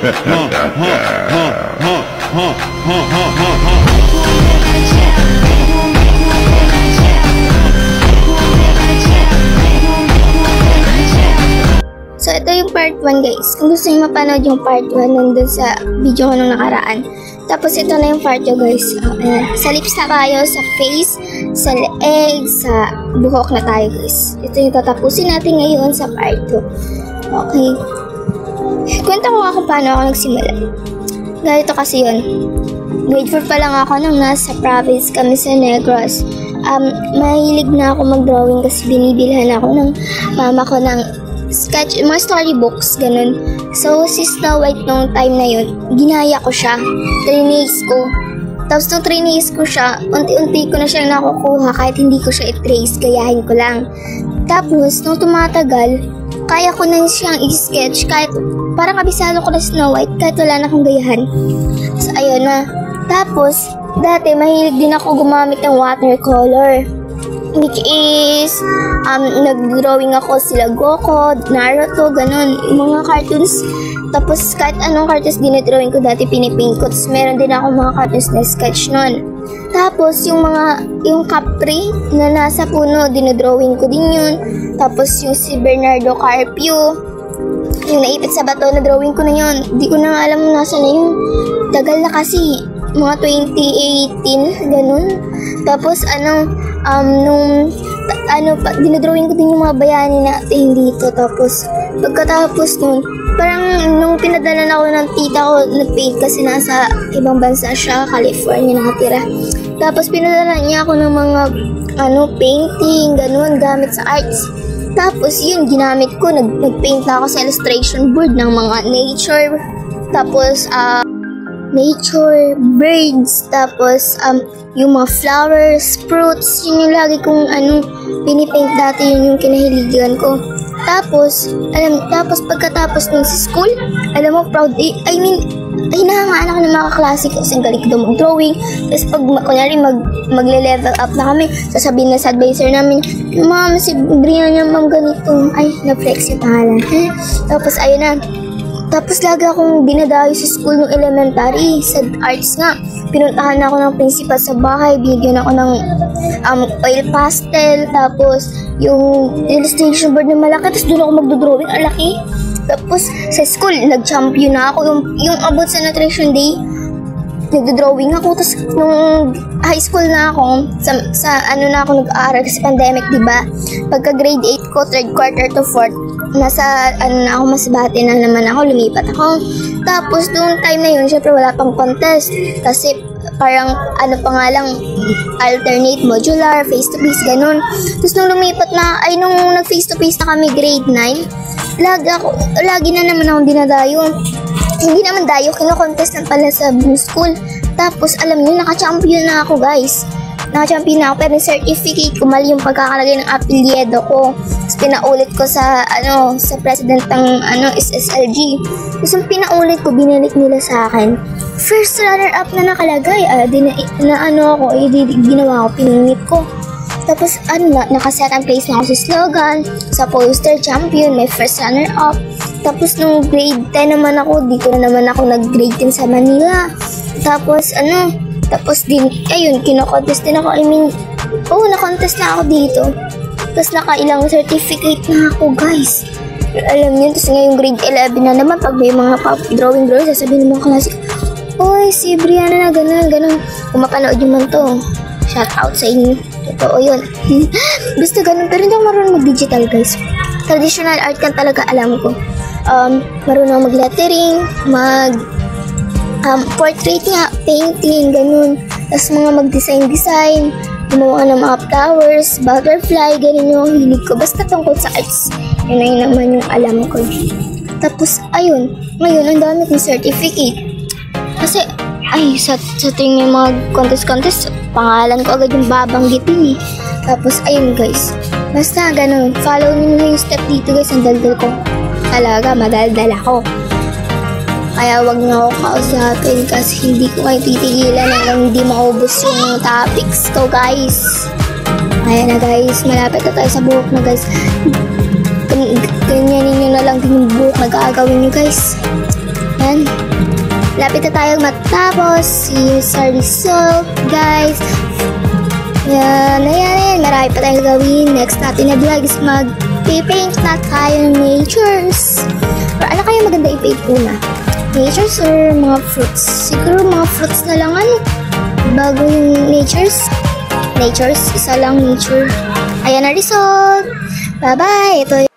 So, ito yung part 1 guys. Kung gusto nyo mapanood yung part 1, nandun sa video ko nung nakaraan. Tapos, ito na yung part 2 guys. Sa lips na tayo, sa face, sa leeg, sa buhok na tayo guys. Ito yung tatapusin natin ngayon sa part 2. Okay. Kwento ko nga kung paano ako nagsimula. Ganito kasi yun. Grade 4 pa lang ako nung nasa province kami sa Negros. Mahilig na ako mag-drawing kasi binibilhan ako ng mama ko ng sketch, mga storybooks, ganun. So, si Snow White nung time na yun, ginaya ko siya. Trinace ko. Tapos nung trinace ko siya, unti-unti ko na siyang nakukuha kahit hindi ko siya i-trace, gayahin ko lang. Tapos, nung tumatagal, kaya ko na siyang i-sketch kahit parang kabisado ko na Snow White kahit wala na akong gayahan. So, ayun na. Tapos, dati mahilig din ako gumamit ng watercolor. Which is, nag-drawing ako sila Goku, Naruto, ganun, mga cartoons. Tapos, kahit anong cartoons dinidrawing ko dati, pinipaint ko. Tapos, meron din ako mga cartoons na sketch nun. Tapos, yung Capri na nasa puno, dinidrawing ko din yun. Tapos, yung si Bernardo Carpio, yung naipit sa bato, na drawing ko na yun. Di ko na alam nasa na yun. Tagal na kasi, mga 2018, ganun. Tapos, dinodrawing ko din yung mga bayani natin dito. Tapos, pagkatapos nun, parang nung pinadala na ako ng tita ko, nag-paint kasi nasa ibang bansa siya, California nakatira. Tapos, pinadala niya ako ng mga, painting, ganun, gamit sa arts. Tapos, yun, ginamit ko, nag-paint na ako sa illustration board ng mga nature. Tapos, nature, birds, tapos, yung mga flowers, fruits, yun yung lagi kong pinipaint dati, yun yung kinahiligan ko. Tapos, pagkatapos nun sa school, alam mo, proud, hinahangaan ako ng mga kaklase ko kasi galing ko daw mag-drawing. Tapos pag, kunyari, magle-level up na kami, sasabihin na sa advisor namin, ma'am, si Brianna, ma'am, ganito. Ay, na-flex yung pangalan. Tapos, ayun na. Tapos lagi akong dinadayo sa school ng elementary, sa arts nga. Pinuntahan ako ng principal sa bahay, binigyan ako ng oil pastel, tapos yung illustration board na malaki, tapos doon ako magdodrawing, ang laki. Tapos sa school, nag-champion na ako. Yung about sa nutrition day, nagdodrawing ako. Tapos nung high school na ako, sa na ako nag-aaral kasi pandemic, diba? Pagka grade 8 ko, 3rd quarter to 4th, nasa na ako, masbate na naman ako, lumipat ako. Tapos noong time na yun, syempre wala pang contest kasi parang pa nga lang, alternate, modular, face to face, ganun. Tapos nung lumipat na, nung nag face to face na kami grade 9, lagi na naman akong dinadayo. Hindi naman dayo, kino-contest lang pala sa blue school. Tapos alam niyo, naka-champion na ako guys. Naka-champion na ako, pero yung certificate ko, mali yung pagkakalagay ng apelyido ko. Tapos pinaulit ko sa president ng SSLG. Tapos yung pinaulit ko, binalik nila sa akin. First runner-up na nakalagay. Ginawa ko, pinunit ko. Tapos naka-second place na ako sa slogan, sa poster, champion, may first runner-up. Tapos nung grade 10 naman ako, dito na naman ako nag-grade 10 sa Manila. Tapos din, ayun, kino-contest din ako. Na-contest na ako dito. Tapos nakailang certificate na ako, guys. Alam niyo, tapos ngayong grade 11 na naman, pag may mga drawing, sasabihin ng mga klase, oy, si Brianna na ganun. Kung mapanood nyo man to, shout out sa inyo. Totoo yun. Basta ganun, pero hindi ako marunong mag-digital, guys. Traditional art kan talaga alam ko. Marunong mag-lettering, portrait nga, painting, ganun. Tapos mga mag-design, gumawa ng mga flowers, butterfly, ganun yung hilig ko. Basta tungkol sa arts, yun naman yung alam ko. Tapos, ayun, ngayon, ang dami kong certificate. Kasi, sa tuwing may mga contest, pangalan ko agad yung babanggitin eh. Tapos, ayun guys, basta ganun, follow nyo na yung step dito guys, ang daldal ko. Talaga, madaldal ako. Kaya wag na ako kausapin kasi hindi ko kayo titigilan hanggang hindi maubos yung topics ko, guys. Ayan na guys, malapit na tayo sa buhok na guys. Ganyanin nyo na lang din yung buhok na gagawin nyo guys. Yan. Lapit na tayong matapos. See you sa result, guys. Ayan. Marami pa tayong gawin. Next natin na vlog is mag-paint na tayo ng natures. Or ano kaya maganda i-paint muna? Natures or mga fruits? Siguro mga fruits na lang bago yung natures. Natures, isa lang nature. Ayan na result. Bye-bye. Ito